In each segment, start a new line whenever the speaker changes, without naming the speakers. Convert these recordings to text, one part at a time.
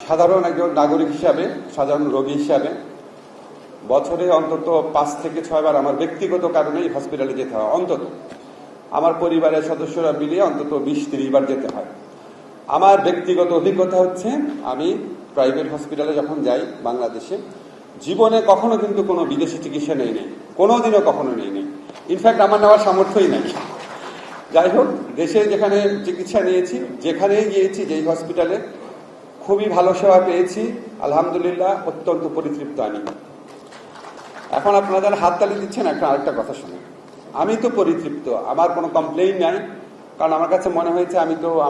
সাধারণ একজন নাগরিক হিসাবে, সাধারণ রোগী হিসাবে বছরে অন্তত 5 থেকে 6 বার আমার ব্যক্তিগত কারণেই হসপিটালে যেতে হয়। অন্তত আমার পরিবারের সদস্যরা মিলিয়ে অন্তত 20-30 বার যেতে হয়। আমার ব্যক্তিগত অভিজ্ঞতা হচ্ছে, আমি প্রাইভেট হসপিটালে যখন যাই বাংলাদেশে, জীবনে কখনো কিন্তু কোনো বিদেশি চিকিৎসা নেই, কোনোদিনও কখনো নেই। ইনফ্যাক্ট আমার নেওয়ার সামর্থ্যই নাই। যাই হোক, দেশে যেখানে চিকিৎসা নিয়েছি, যেখানেই গিয়েছি, যেই হসপিটালে, খুবই ভালো সেবা পেয়েছি, আলহামদুলিল্লাহ, অত্যন্ত পরিতৃপ্ত আমি। এখন আপনারা যারা হাততালি দিচ্ছেন, আরেকটা কথা শুনুন। আমি তো পরিতৃপ্ত, আমার কোনো কমপ্লেইন নাই, কারণ আমার কাছে মনে হয়েছে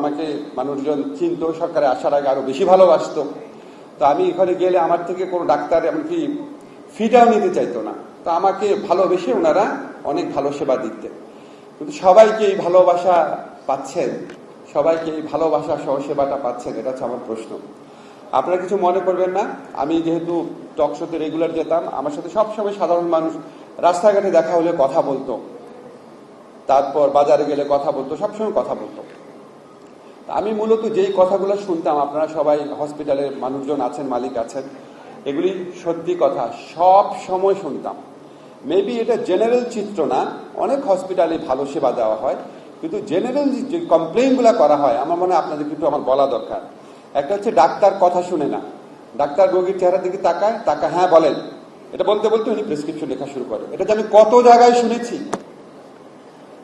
আমাকে মানুষজন চিনত, সরকারে আসার আগে আরো বেশি ভালোবাসতো। তো আমি এখানে গেলে আমার থেকে কোনো ডাক্তার এমনকি ফিটাও নিতে চাইতো না। তো আমাকে ভালোবেসে ওনারা অনেক ভালো সেবা দিতেন। কিন্তু সবাইকে এই ভালোবাসা পাচ্ছেন, সবাইকে এই ভালোবাসা সহ সেবাটা পাচ্ছেন, এটা হচ্ছে আমার প্রশ্ন। আপনারা কিছু মনে করবেন না, আমি যেহেতু টক শোতে রেগুলার যেতাম, আমার সাথে সবসময় সাধারণ মানুষ রাস্তাঘাটে দেখা হলে কথা বলতো, তারপর বাজারে গেলে কথা বলতো, সবসময় কথা বলতো। আমি মূলত যেই কথাগুলো শুনতাম, আপনারা সবাই হসপিটালের মানুষজন আছেন, মালিক আছেন, এগুলি সত্যি কথা, সব সময় শুনতাম। মেবি এটা জেনারেল চিত্র না, অনেক হসপিটালে ভালো সেবা দেওয়া হয়, কিন্তু জেনারেল যে কমপ্লেইনগুলো করা হয়, আমার মনে হয় আপনাদের কিন্তু আমার বলা দরকার। একটা হচ্ছে ডাক্তার কথা শুনে না, ডাক্তার রোগীর চেহারা দিকে তাকায়, হ্যাঁ বলেন, এটা বলতে বলতে উনি প্রেসক্রিপশন লেখা শুরু করে। এটা যে আমি কত জায়গায় শুনেছি,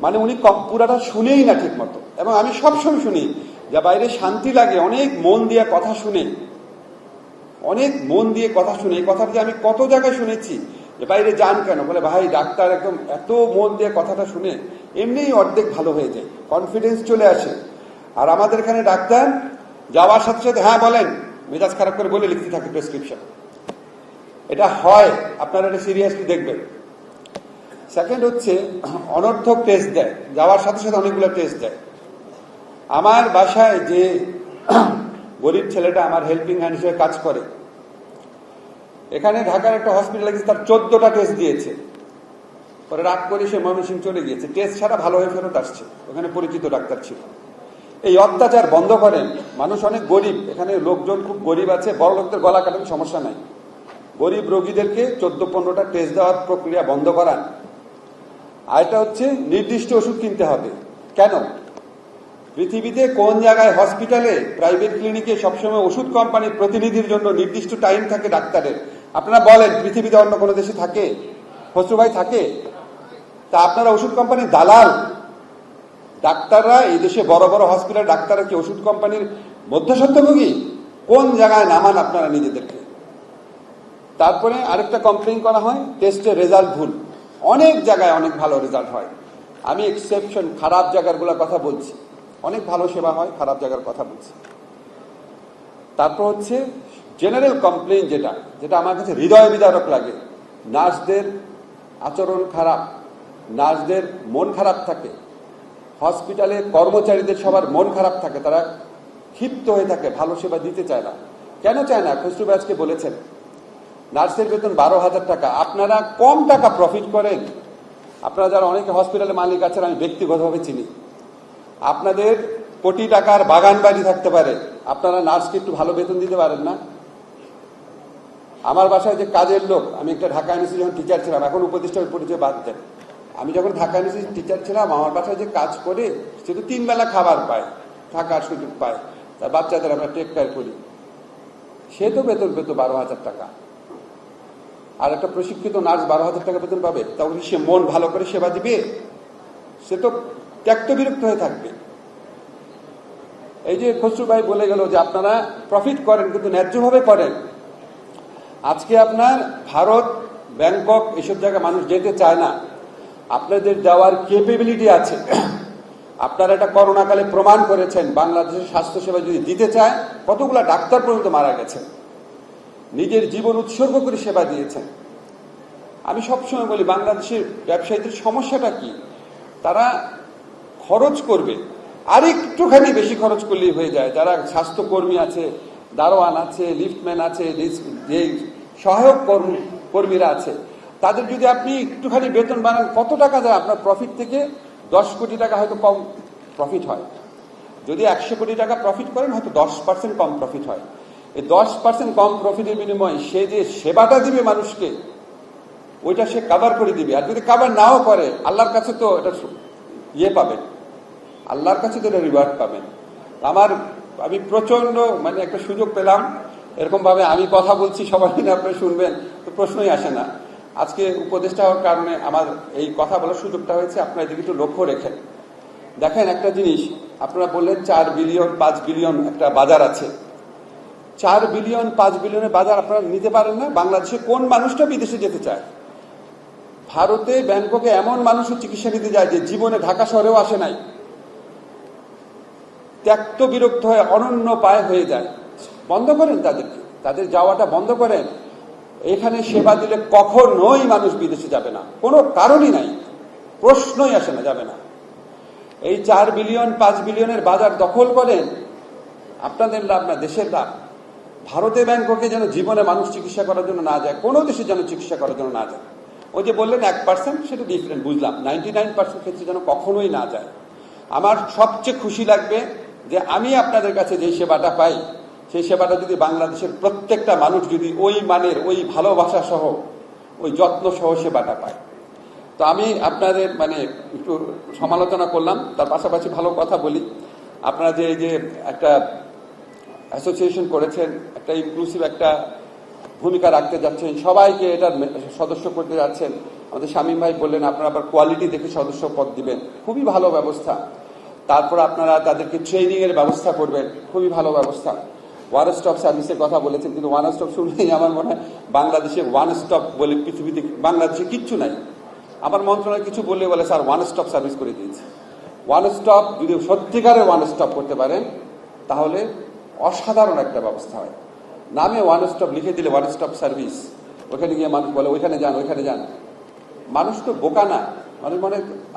মানে উনি পুরাটা শুনেই না ঠিক মতো। এবং আমি সবসময় শুনি যে বাইরে শান্তি লাগে অনেক মন দিয়ে কথা শুনে, অনেক মন দিয়ে কথা শুনে। এই কথাটা যে আমি কত জায়গায় শুনেছি যে বাইরে যান কেন, বলে ভাই ডাক্তার একদম এত মন দিয়ে কথাটা শুনে এমনিই অর্ধেক ভালো হয়ে যায়, কনফিডেন্স চলে আসে। আর আমাদের এখানে ডাক্তার যাওয়ার সাথে সাথে হ্যাঁ বলেন, মেজাজ খারাপ করে বলে লিখতে থাকে প্রেসক্রিপশন। এটা হয়, আপনারা এটা সিরিয়াসলি দেখবেন। সেকেন্ড হচ্ছে অনর্থক টেস্ট দেয়, যাওয়ার সাথে সাথে অনেকগুলো টেস্ট দেয়। আমার বাসায় যে গরিব ছেলেটা আমার হেল্পিং হ্যান্ড হিসেবে কাজ করে, এখানে ঢাকার একটা হসপিটালে গেছে, তার 14টা টেস্ট দিয়েছে। পরে রাগ করে সে ময়মনসিংহ চলে গিয়েছে, টেস্ট ছাড়া ভালো হয়ে ফেরত আসছে। ওখানে পরিচিত ডাক্তার ছিল। এই অত্যাচার বন্ধ করেন। মানুষ অনেক গরিব, এখানে লোকজন খুব গরিব আছে, বড় লোকদের গলা কাটার সমস্যা নাই। গরিব রোগীদেরকে 14-15টা টেস্ট দেওয়ার প্রক্রিয়া বন্ধ করান। আর এটা হচ্ছে নির্দিষ্ট ওষুধ কিনতে হবে। কেন? পৃথিবীতে কোন জায়গায় হসপিটালে, প্রাইভেট ক্লিনিকে সবসময় ওষুধ কোম্পানির প্রতিনিধির জন্য নির্দিষ্ট টাইম থাকে ডাক্তারের? আপনারা বলেন, পৃথিবীতে অন্য কোনো দেশে থাকে? খসরু ভাই থাকে? তা আপনারা ওষুধ কোম্পানির দালাল। ডাক্তাররা এই দেশে বড় বড় হসপিটাল ডাক্তাররা কি ওষুধ কোম্পানির মধ্যস্বত্বভোগী? কোন জায়গায় নামান আপনারা নিজেদেরকে? তারপরে আরেকটা কমপ্লেইন করা হয়, টেস্টের রেজাল্ট ভুল। অনেক জায়গায় অনেক ভালো রেজাল্ট হয়, আমি এক্সেপশন, খারাপ জায়গাগুলোর কথা বলছি। অনেক ভালো সেবা হয়, খারাপ জায়গার কথা বলছি। তারপর হচ্ছে জেনারেল কমপ্লেইন, যেটা আমার কাছে হৃদয় বিদারক লাগে, নার্সদের আচরণ খারাপ, নার্সদের মন খারাপ থাকে, হসপিটালে কর্মচারীদের সবার মন খারাপ থাকে, তারা ক্ষিপ্ত হয়ে থাকে, ভালো সেবা দিতে চায় না। কেন চায় না? খসরু ভাই আজকে বলেছেন, নার্সের বেতন 12,000 টাকা, আপনারা কম টাকা প্রফিট করেন। আপনারা যারা অনেকে হসপিটালে মালিক আছেন, আমি ব্যক্তিগতভাবে চিনি, আপনাদের কোটি টাকার বাগান বাড়ি থাকতে পারে, আপনারা নার্সকে একটু ভালো বেতন দিতে পারেন না? আমার বাসায় যে কাজের লোক, আমি একটা ঢাকা ইউনিভার্সিটি যখন টিচার ছিলাম, এখন উপদেষ্টার পরিচয় বাদ দেন, আমি যখন ঢাকা ইউনিভার্সিটি টিচার ছিলাম, আমার বাসায় যে কাজ করে সে তো 3 বেলা খাবার পায়, থাকার সুযোগ পায়, তার বাচ্চাদের আমরা টেক কেয়ার করি, সে তো বেতন পেত 12,000 টাকা। আর একটা প্রশিক্ষিত নার্স 12,000 টাকা বেতন পাবে? তাহলে সে মন ভালো করে সেবা দিবে? সে তো ত্যক্ত বিরক্ত হয়ে থাকবে। এই যে খসরু ভাই বলে গেল যে আপনারা প্রফিট করেন, কিন্তু ন্যায্যভাবে করেন। আজকে আপনার ভারত, ব্যাংকক, এসব জায়গায় মানুষ যেতে চায় না, আপনাদের দেওয়ার ক্যাপাবিলিটি আছে। আপনারা এটা করোনাকালে প্রমাণ করেছেন। বাংলাদেশের স্বাস্থ্যসেবা যদি দিতে চায়, কতগুলা ডাক্তার পর্যন্ত মারা গেছেন, নিজের জীবন উৎসর্গ করে সেবা দিয়েছেন। আমি সবসময় বলি, বাংলাদেশের ব্যবসায়ীদের সমস্যাটা কি? তারা খরচ করবে, আর একটুখানি বেশি খরচ করলেই হয়ে যায়। যারা স্বাস্থ্যকর্মী আছে, দারোয়ান আছে, লিফটম্যান আছে, যে সহায়ক কর্মীরা আছে, তাদের যদি আপনি একটুখানি বেতন বানান, কত টাকা যায়? আপনার প্রফিট থেকে 10 কোটি টাকা হয়তো কম প্রফিট হয়। যদি 100 কোটি টাকা প্রফিট করেন, হয়তো 10% কম প্রফিট হয়। এই 10% কম প্রফিটের বিনিময়ে সে যে সেবাটা দিবে মানুষকে, ওইটা সে কাভার করে দিবে। আর যদি কাভার নাও করে, আল্লাহর কাছে তো এটা পাবেন, আল্লাহর কাছে তো এটা রিওয়ার্ড পাবেন। আমি প্রচন্ড একটা সুযোগ পেলাম, এরকম ভাবে আমি কথা বলছি, সবাই আপনারা শুনবেন, তো প্রশ্নই আসে না। আজকে উপদেষ্টা হওয়ার কারণে আমার এই কথা বলার সুযোগটা হয়েছে। আপনারা যদি একটু লক্ষ্য রেখেন, দেখেন একটা জিনিস, আপনারা বললেন 4 বিলিয়ন 5 বিলিয়ন একটা বাজার আছে। 4 বিলিয়ন 5 বিলিয়নের বাজার আপনারা নিতে পারেন না। বাংলাদেশে কোন মানুষটা বিদেশে যেতে চায়? ভারতে ব্যাংককে এমন মানুষও চিকিৎসা নিতে যায় যে জীবনে ঢাকা শহরেও আসে নাই, ত্যক্ত বিরক্ত হয়ে অনন্য পায় হয়ে যায়। বন্ধ করেন তাদেরকে, তাদের যাওয়াটা বন্ধ করেন। এখানে সেবা দিলে কখনোই মানুষ বিদেশে যাবে না, কোনো কারণই নাই, প্রশ্নই আসে না, যাবে না। এই 4 বিলিয়ন 5 বিলিয়নের বাজার দখল করেন, আপনাদের লাভ না, দেশের লাভ। ভারতে ব্যাংককে যেন জীবনে মানুষ চিকিৎসা করার জন্য না যায়, কোনো দেশে যেন চিকিৎসা করার জন্য না যায়। ওই যে বললেন 1%, সেটা ডিফারেন্ট, বুঝলাম। 99% ক্ষেত্রে যেন কখনোই না যায়। আমার সবচেয়ে খুশি লাগবে যে আমি আপনাদের কাছে যে সেবাটা পাই, সেই সেবাটা যদি বাংলাদেশের প্রত্যেকটা মানুষ যদি ওই মানের, ওই ভালোবাসা সহ, ওই যত্ন সহ সেবাটা পায়। তো আমি আপনাদের একটু সমালোচনা করলাম, তার পাশাপাশি ভালো কথা বলি। আপনারা যে এই যে একটা অ্যাসোসিয়েশন করেছেন, একটা ইনক্লুসিভ একটা ভূমিকা রাখতে যাচ্ছেন, সবাইকে এটার সদস্য করতে যাচ্ছেন। আমাদের শামীম ভাই বললেন আপনারা আবার কোয়ালিটি দেখে সদস্য পদ দিবেন, খুবই ভালো ব্যবস্থা। তারপর আপনারা তাদেরকে ট্রেনিং এর ব্যবস্থা করবেন, খুবই ভালো ব্যবস্থা। ওয়ান স্টপ সার্ভিসের কথা বলেছেন, কিন্তু ওয়ান স্টপ শুনলেই আমার মনে হয় বাংলাদেশে ওয়ান স্টপ বলে পৃথিবীতে বাংলাদেশে কিচ্ছু নাই। আমার মন্ত্রণালয় কিছু বললে বলে স্যার ওয়ান স্টপ সার্ভিস করে দিয়েছে। ওয়ান স্টপ যদি সত্যিকারের ওয়ান স্টপ করতে পারেন, তাহলে অসাধারণ একটা ব্যবস্থা হয়। নামে ওয়ান স্টপ লিখে দিলে ওয়ান স্টপ সার্ভিস, ওখানে গিয়ে মানুষ বলে ওইখানে যান, ওইখানে যান। মানুষ তো বোকা না, মানুষ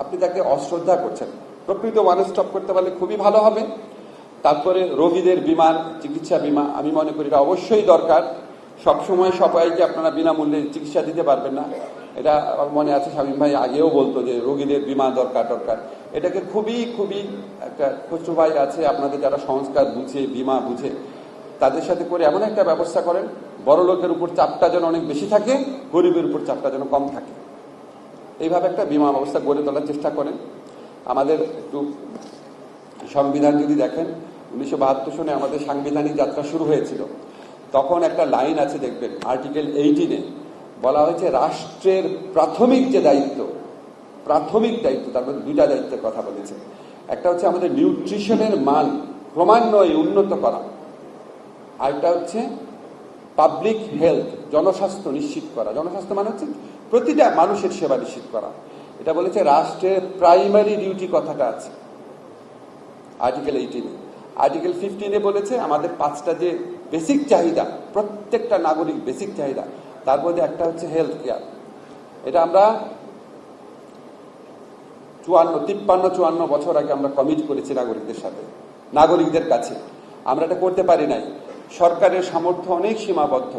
আপনি তাকে অশ্রদ্ধা করছেন। প্রকৃত ওয়ান স্টপ করতে পারলে খুবই ভালো হবে। তারপরে রোগীদের বিমার চিকিৎসা বিমা, আমি মনে করি এটা অবশ্যই দরকার। সবসময় সবাইকে আপনারা বিনামূল্যে চিকিৎসা দিতে পারবেন না, এটা আমার মনে আছে শামীম ভাই আগেও বলতো যে রোগীদের বিমা দরকার। এটাকে খুবই খুবই একটা খসরু ভাই আছে, আপনাদের যারা সংস্কার বুঝে, বিমা বুঝে, তাদের সাথে করে এমন একটা ব্যবস্থা করেন, বড় লোকের উপর চাপটা যেন অনেক বেশি থাকে, গরিবের উপর চাপটা যেন কম থাকে। এইভাবে একটা বিমা ব্যবস্থা গড়ে তোলার চেষ্টা করেন। আমাদের একটু সংবিধান যদি দেখেন, 1972 সনে আমাদের সাংবিধানিক যাত্রা শুরু হয়েছিল। তখন একটা লাইন আছে দেখবেন, আর্টিকেল 18-এ বলা হয়েছে রাষ্ট্রের প্রাথমিক যে দায়িত্ব, প্রাথমিক দায়িত্ব, তার মধ্যে 2টা দায়িত্বের কথা বলেছে। একটা হচ্ছে আমাদের নিউট্রিশনের মান ক্রমান্বয়ে উন্নত করা, আরেকটা হচ্ছে পাবলিক হেলথ, জনস্বাস্থ্য নিশ্চিত করা। জনস্বাস্থ্য মানে হচ্ছে প্রতিটা মানুষের সেবা নিশ্চিত করা। এটা বলেছে রাষ্ট্রের প্রাইমারি ডিউটি, কথাটা আছে আর্টিকেল 18-এ। আর্টিকেল 15-এ বলেছে আমাদের 5টা যে বেসিক চাহিদা, প্রত্যেকটা নাগরিক বেসিক চাহিদা, তার মধ্যে একটা হচ্ছে হেলথ কেয়ার। এটা আমরা 53-54 বছর আগে আমরা কমিট করেছি নাগরিকদের সাথে, নাগরিকদের কাছে। আমরা এটা করতে পারি নাই, সরকারের সামর্থ্য অনেক সীমাবদ্ধ।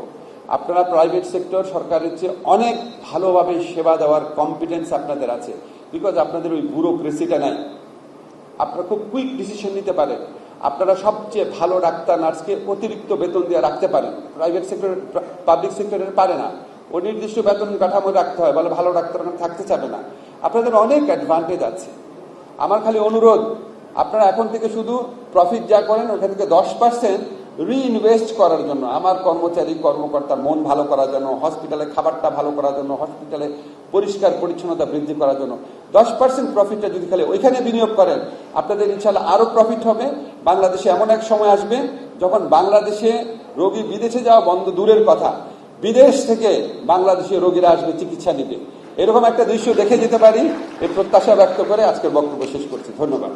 আপনারা প্রাইভেট সেক্টর সরকারের চেয়ে অনেক ভালোভাবে সেবা দেওয়ার কম্পিটেন্স আপনাদের আছে, বিকজ আপনাদের ওই ব্যুরোক্রেসিটা নাই। আপনারা খুব কুইক ডিসিশন নিতে পারেন। আপনারা সবচেয়ে ভালো ডাক্তার নার্সকে অতিরিক্ত বেতন দিয়ে রাখতে পারেন, প্রাইভেট সেক্টর পাবলিক সেক্টরের পারে না। ও নির্দিষ্ট বেতন কাঠামো রাখতে হয়, বলে ভালো ডাক্তার থাকতে চাবে না। আপনাদের অনেক অ্যাডভান্টেজ আছে। আমার খালি অনুরোধ, আপনারা এখন থেকে শুধু প্রফিট যা করেন ওখান থেকে 10% রিইনভেস্ট করার জন্য, আমার কর্মচারী কর্মকর্তার মন ভালো করার জন্য, হসপিটালে খাবারটা ভালো করার জন্য, হসপিটালে পরিষ্কার পরিচ্ছন্নতা বৃদ্ধি করার জন্য 10% প্রফিটটা যদি খালি ওইখানে বিনিয়োগ করেন, আপনাদের ইনশাআল্লাহ আরো প্রফিট হবে। বাংলাদেশে এমন এক সময় আসবে যখন বাংলাদেশে রোগী বিদেশে যাওয়া বন্ধ দূরের কথা, বিদেশ থেকে বাংলাদেশে রোগীরা আসবে চিকিৎসা নিবে। এরকম একটা দৃশ্য দেখে যেতে পারি, এই প্রত্যাশা ব্যক্ত করে আজকের বক্তব্য শেষ করছি। ধন্যবাদ।